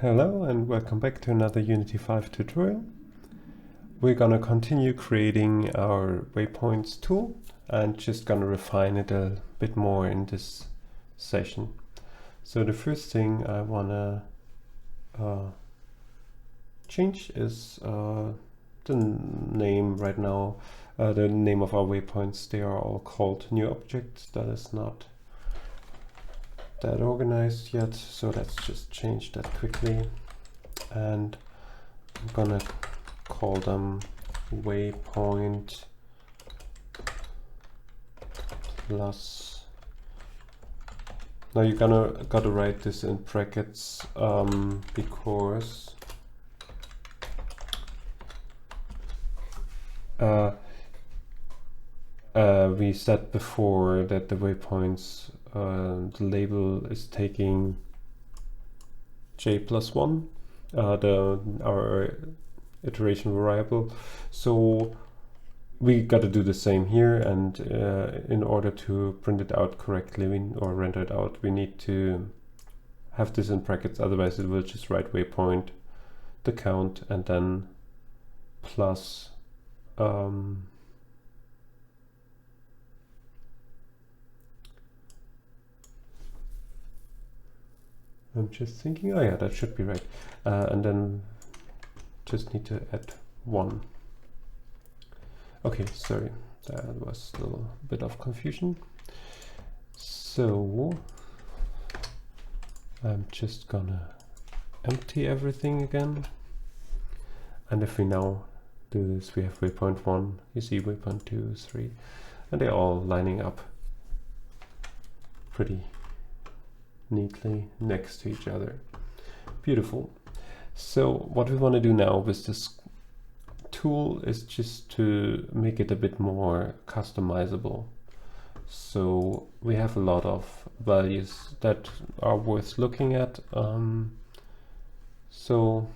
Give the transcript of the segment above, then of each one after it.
Hello and welcome back to another Unity 5 tutorial. We're gonna continue creating our waypoints tool and just gonna refine it a bit more in this session. So the first thing I wanna change is the name right now. The name of our waypoints, they are all called new objects. That is not that organized yet, so let's just change that quickly. And I'm gonna call them waypoint plus. Now you're gotta write this in brackets because we said before that the waypoints, the label is taking j+1, our iteration variable. So we got to do the same here, and in order to print it out correctly or render it out, we need to have this in brackets, otherwise it will just write waypoint, the count, and then plus I'm just thinking, oh yeah, that should be right. And then just need to add 1. Okay, sorry, that was a little bit of confusion. So I'm just gonna empty everything again. And if we now do this, we have waypoint 1, you see waypoint 2, 3, and they're all lining up pretty neatly next to each other. Beautiful. So what we want to do now with this tool is just to make it a bit more customizable. So we have a lot of values that are worth looking at. So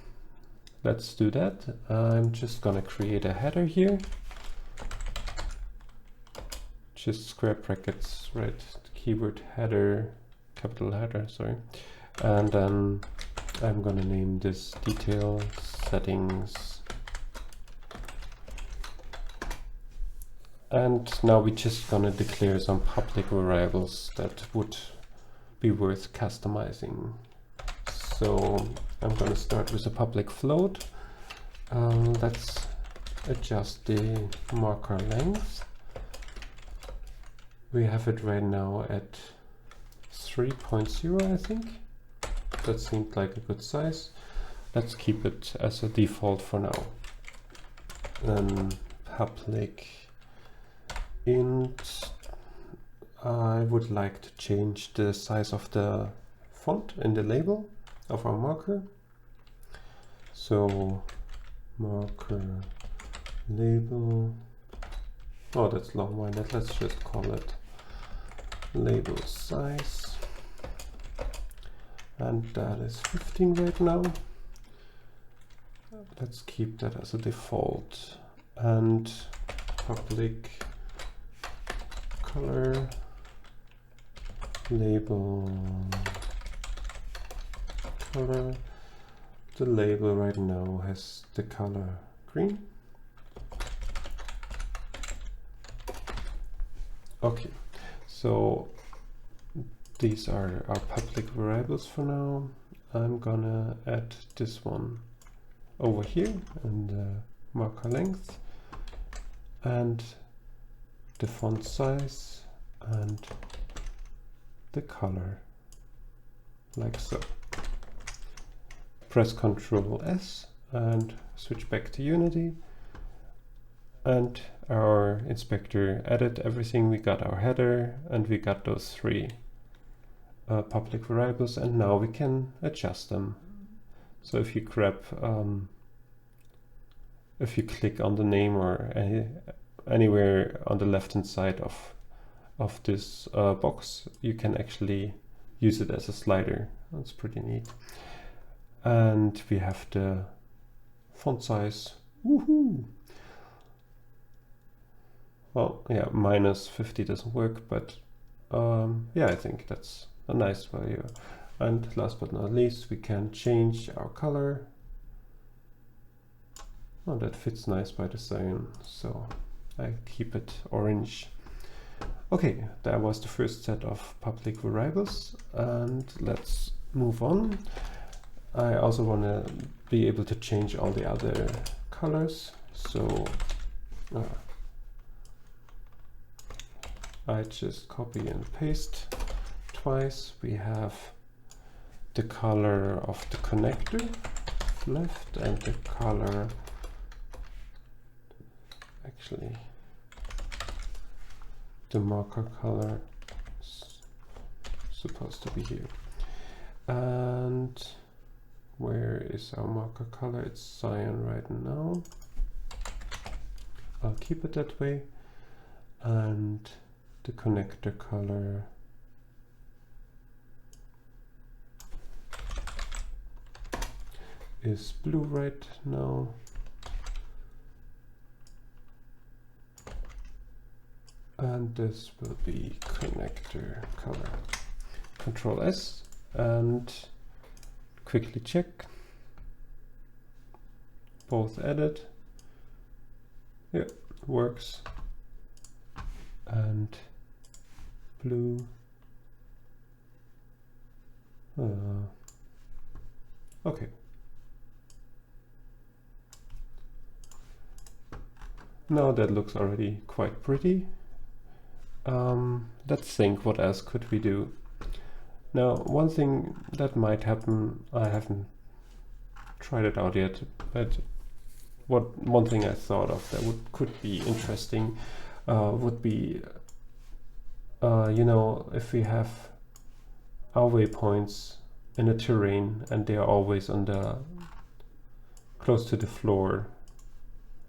let's do that. I'm just gonna create a header here. Just square brackets, right? Keyword header, capital header, sorry. And then I'm gonna name this detail settings. And now we're just gonna declare some public variables that would be worth customizing. So I'm gonna start with a public float. Let's adjust the marker length. We have it right now at 3.0, I think. That seemed like a good size. Let's keep it as a default for now. Then public int. I would like to change the size of the font in the label of our marker. So marker label. Oh, that's long-winded. Let's just call it label size. And that is 15 right now. Let's keep that as a default. And public color label color. The label right now has the color green. Okay, so these are our public variables for now. I'm gonna add this one over here and the marker length and the font size and the color, like so. Press Ctrl S and switch back to Unity. And our inspector added everything. We got our header and we got those 3 public variables, and now we can adjust them. So if you grab, if you click on the name or anywhere on the left hand side of this box, you can actually use it as a slider. That's pretty neat. And we have the font size. Woohoo! Well, yeah, minus 50 doesn't work, but yeah, I think that's a nice value. And last but not least, we can change our color. Oh, that fits nice by the cyan, so I keep it orange. Okay, that was the first set of public variables, and let's move on. I also want to be able to change all the other colors, so I just copy and paste twice. We have the color of the connector left and the color, actually the marker color is supposed to be here. And where is our marker color? It's cyan right now. I'll keep it that way. And the connector color is blue right now. And this will be connector color. Control S and quickly check. Both added. Yeah, works. And blue. Okay. Now that looks already quite pretty. Let's think, what else could we do? Now, one thing that might happen, I haven't tried it out yet, but one thing I thought of that could be interesting would be, you know, if we have our waypoints in a terrain and they are always on the close to the floor,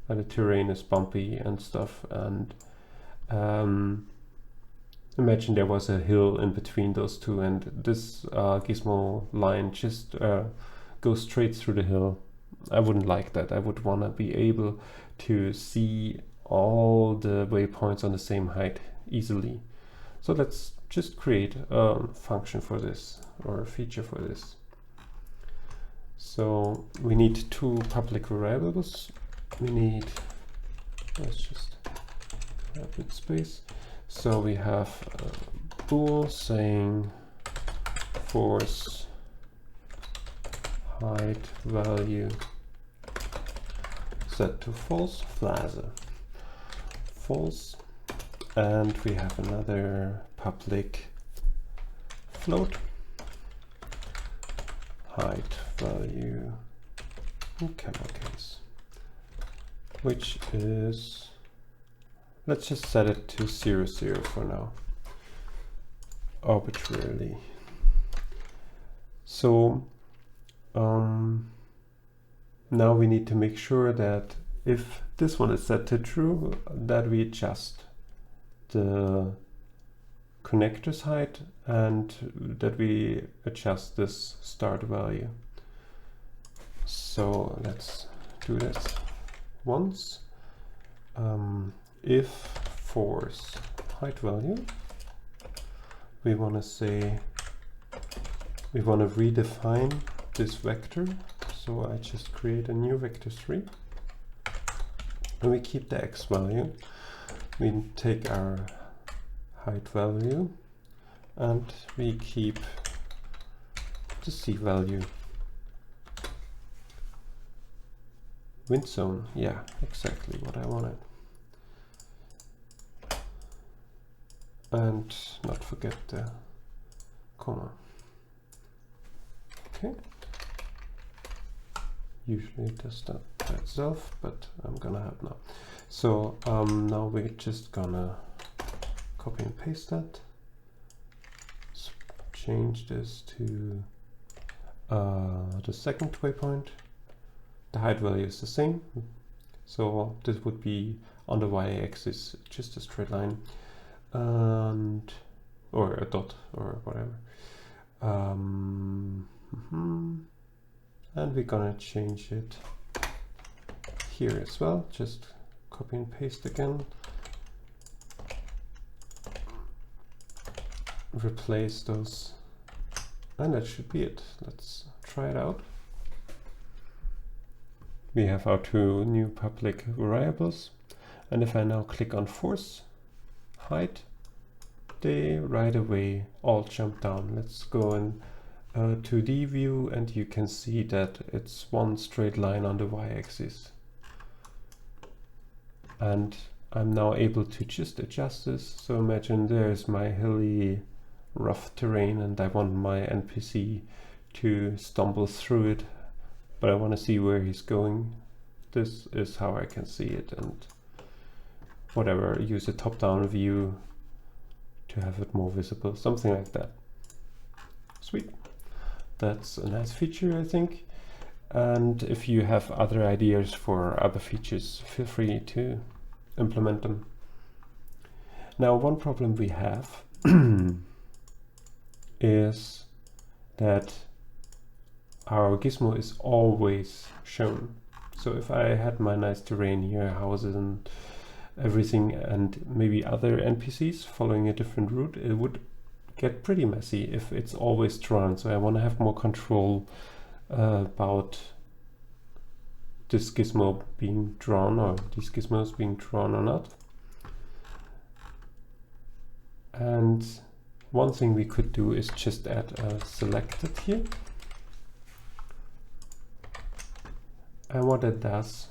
and the terrain is bumpy and stuff, and imagine there was a hill in between those two, and this gizmo line just goes straight through the hill. I wouldn't like that. I would want to be able to see all the waypoints on the same height easily. So let's just create a function for this, or a feature for this. So we need two public variables. We need, let's just grab it space. So we have a bool saying force height value set to false, false, and we have another public float height value in camel case, which is, let's just set it to 0, 0 for now, arbitrarily. So now we need to make sure that if this one is set to true, that we adjust the connector's height and that we adjust this start value. So let's do this once. If force height value, we want to say, we want to redefine this vector. So I just create a new vector 3 and we keep the x value. We take our height value and we keep the c value. Wind zone, yeah, exactly what I wanted. And not forget the comma. Okay. Usually it does that by itself, but I'm gonna have now. So now we're just gonna copy and paste that. Change this to the second waypoint. The height value is the same, so this would be on the y-axis, just a straight line, and or a dot or whatever. And we're gonna change it here as well. Just copy and paste again. Replace those And that should be it. Let's try it out. We have our two new public variables. And if I now click on force, height, they right away all jump down. Let's go in 2D view, and you can see that it's one straight line on the y-axis. And I'm now able to just adjust this. So imagine there's my hilly, rough terrain, and I want my NPC to stumble through it, but I want to see where he's going. This is how I can see it, and whatever, use a top-down view to have it more visible, something like that. Sweet. That's a nice feature, I think. And if you have other ideas for other features, feel free to implement them. Now, one problem we have is that our gizmo is always shown. So if I had my nice terrain here, houses and everything, and maybe other NPCs following a different route, it would get pretty messy if it's always drawn. So I want to have more control about this gizmo being drawn, or these gizmos being drawn or not. And one thing we could do is just add a selected here. And what it does,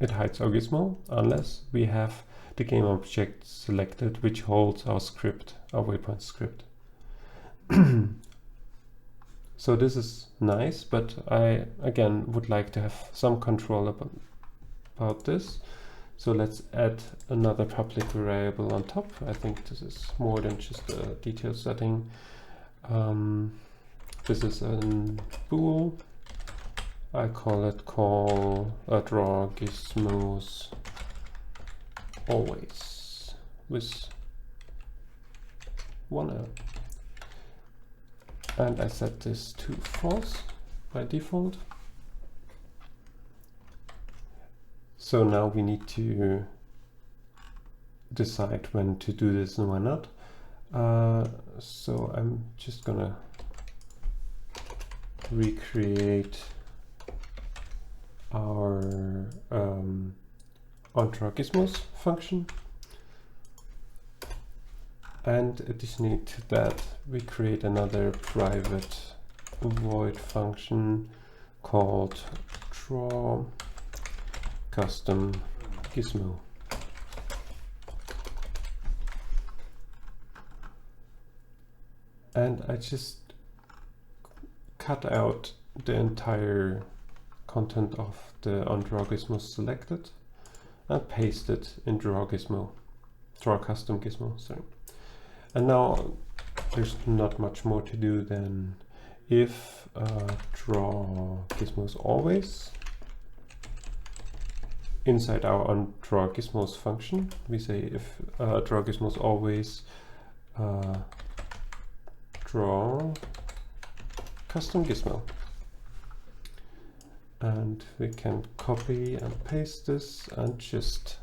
it hides our gizmo unless we have the game object selected, which holds our script, our waypoint script. So this is nice, but I again would like to have some control about this. So let's add another public variable on top. I think this is more than just a detail setting. This is a bool. I call it draw gizmos always with one L. And I set this to false by default. So now we need to decide when to do this and when not. So I'm just gonna recreate our onDrawGizmos function. And additionally to that, we create another private void function called draw custom gizmo. And I just cut out the entire content of the onDrawGizmo selected and paste it in draw custom gizmo, sorry. And now there's not much more to do than if draw gizmos always. Inside our onDrawGizmos function, we say if draw gizmos always draw custom gizmo. And we can copy and paste this and just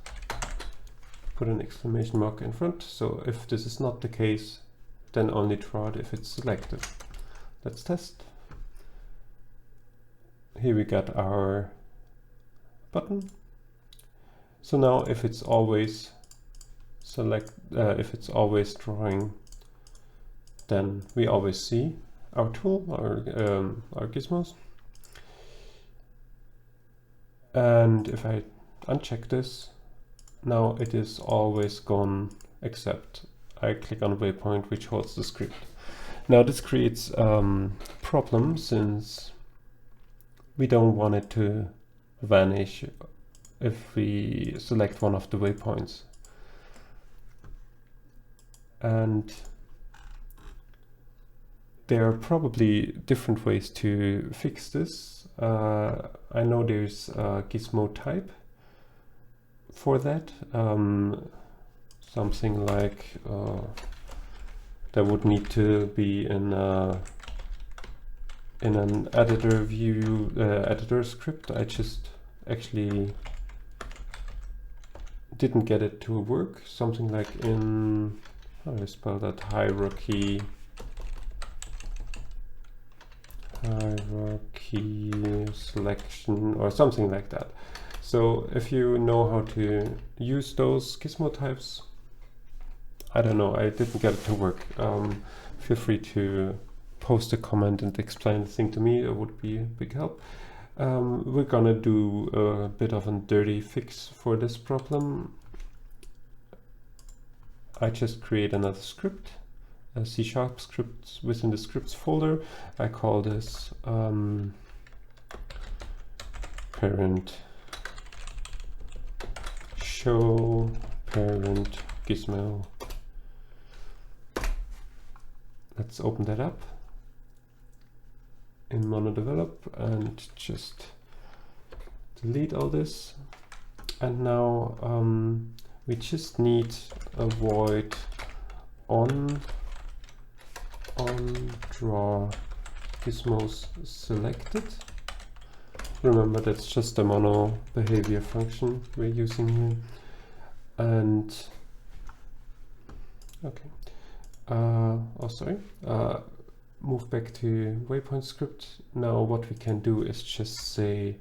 put an exclamation mark in front. So if this is not the case, then only draw it if it's selected. Let's test. Here we got our button. So now if it's always if it's always drawing, then we always see our tool, our gizmos. And if I uncheck this, now it is always gone except I click on waypoint, which holds the script. Now this creates problems since we don't want it to vanish if we select one of the waypoints. And there are probably different ways to fix this. I know there's a gizmo type for that. Something like that would need to be in an editor view, editor script. I just actually didn't get it to work. Something like in, how do I spell that, hierarchy hierarchy selection or something like that. So if you know how to use those gizmo types, I don't know, I didn't get it to work. Feel free to post a comment and explain the thing to me. It would be a big help. We're gonna do a bit of a dirty fix for this problem. I just create another script, a C# script within the scripts folder. I call this parent show parent gizmo. Let's open that up in MonoDevelop and just delete all this. And now we just need a void on draw gizmos selected. Remember, that's just a mono behavior function we're using here. And okay, move back to waypoint script. Now what we can do is just say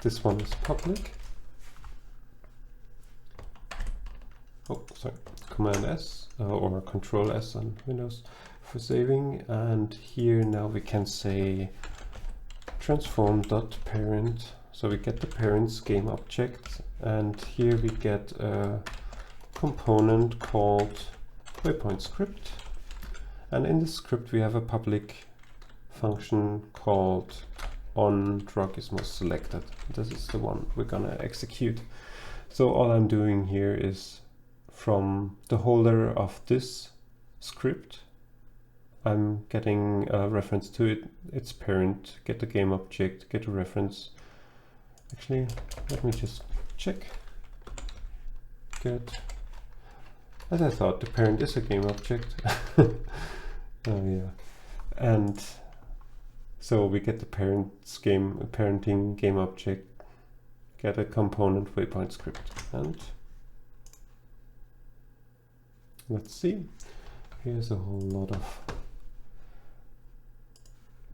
this one is public. Oh, sorry, Command S or Control S on Windows for saving. And here now we can say transform.parent. So we get the parent's game object, and here we get a component called waypoint script. And in the script we have a public function called onDrawGizmo selected. This is the one we're gonna execute. So all I'm doing here is from the holder of this script, I'm getting a reference to it, its parent, get the game object, get a reference. Actually, let me just check. Get, as I thought, the parent is a game object. Oh yeah, and so we get the parenting game object, get a component waypoint script, and let's see. Here's a whole lot of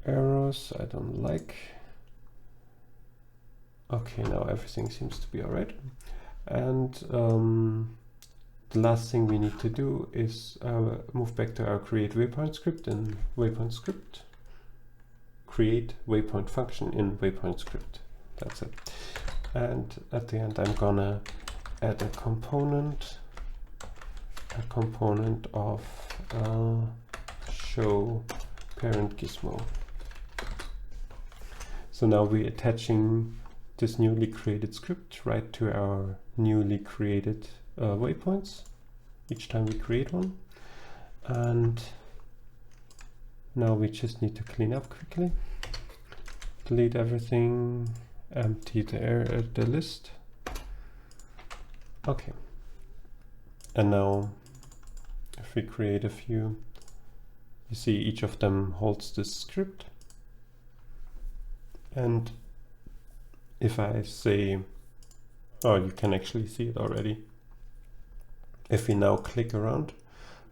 errors I don't like. Okay, now everything seems to be alright. And the last thing we need to do is move back to our create waypoint script in waypoint script. Create waypoint function in waypoint script. That's it. And at the end I'm gonna add a component of show parent gizmo. So now we're attaching this newly created script right to our newly created waypoints each time we create one. And now we just need to clean up quickly, delete everything, empty the list. Okay, and now if we create a few, you see each of them holds this script. And if I say, oh, you can actually see it already. If we now click around,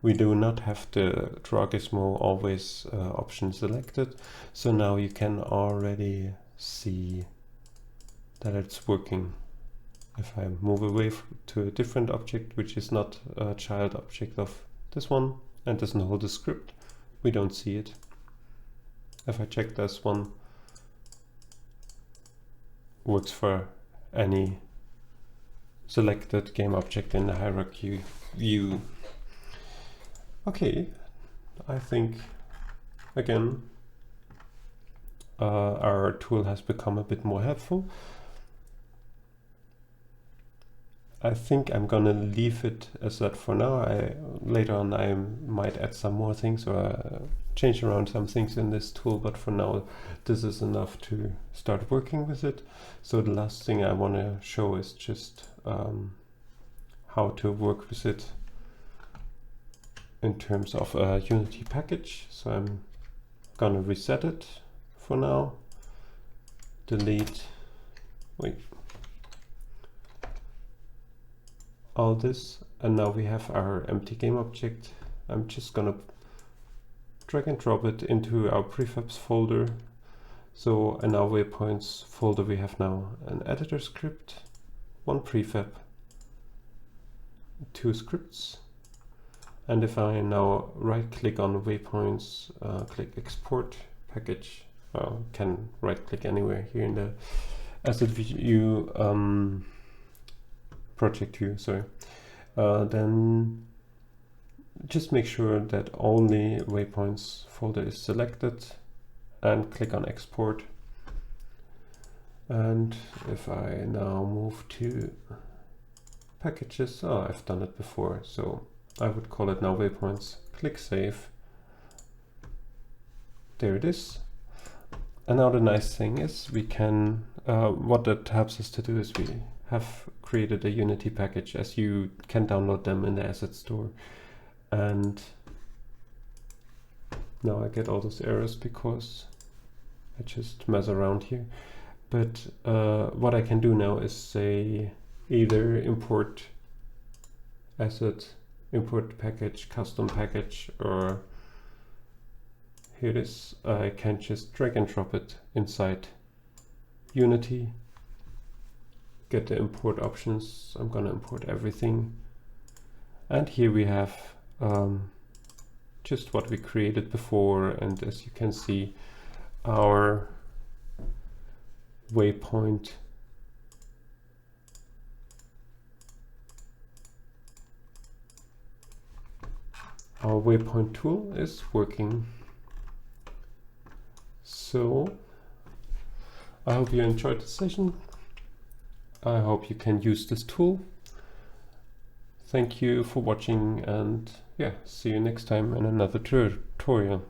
we do not have the draw gizmo always option selected. So now you can already see that it's working. If I move away to a different object, which is not a child object of this one and doesn't hold the script, we don't see it. If I check this one, works for any selected game object in the hierarchy view. Okay, I think again our tool has become a bit more helpful. I think I'm gonna leave it as that for now. Later on I might add some more things or change around some things in this tool, but for now this is enough to start working with it. So the last thing I want to show is just how to work with it in terms of a Unity package. So I'm gonna reset it for now, delete, all this, and now we have our empty game object I'm just gonna drag and drop it into our prefabs folder. So in our waypoints folder we have now an editor script, one prefab, 2 scripts. And if I now right click on waypoints, click export package, can right click anywhere here in the asset view, project view, sorry. Then just make sure that only waypoints folder is selected and click on export. And if I now move to packages, I've done it before, so I would call it now waypoints, click save. There it is. And now the nice thing is we can, what that helps us to do is we have created a Unity package, as you can download them in the asset store. And now I get all those errors because I just mess around here. But what I can do now is say either import asset, import package, custom package, or here it is. I can just drag and drop it inside Unity. Get the import options. I'm gonna import everything. And here we have just what we created before. And as you can see, our waypoint tool is working. So I hope you enjoyed the session. I hope you can use this tool. Thank you for watching, and yeah, see you next time in another tutorial.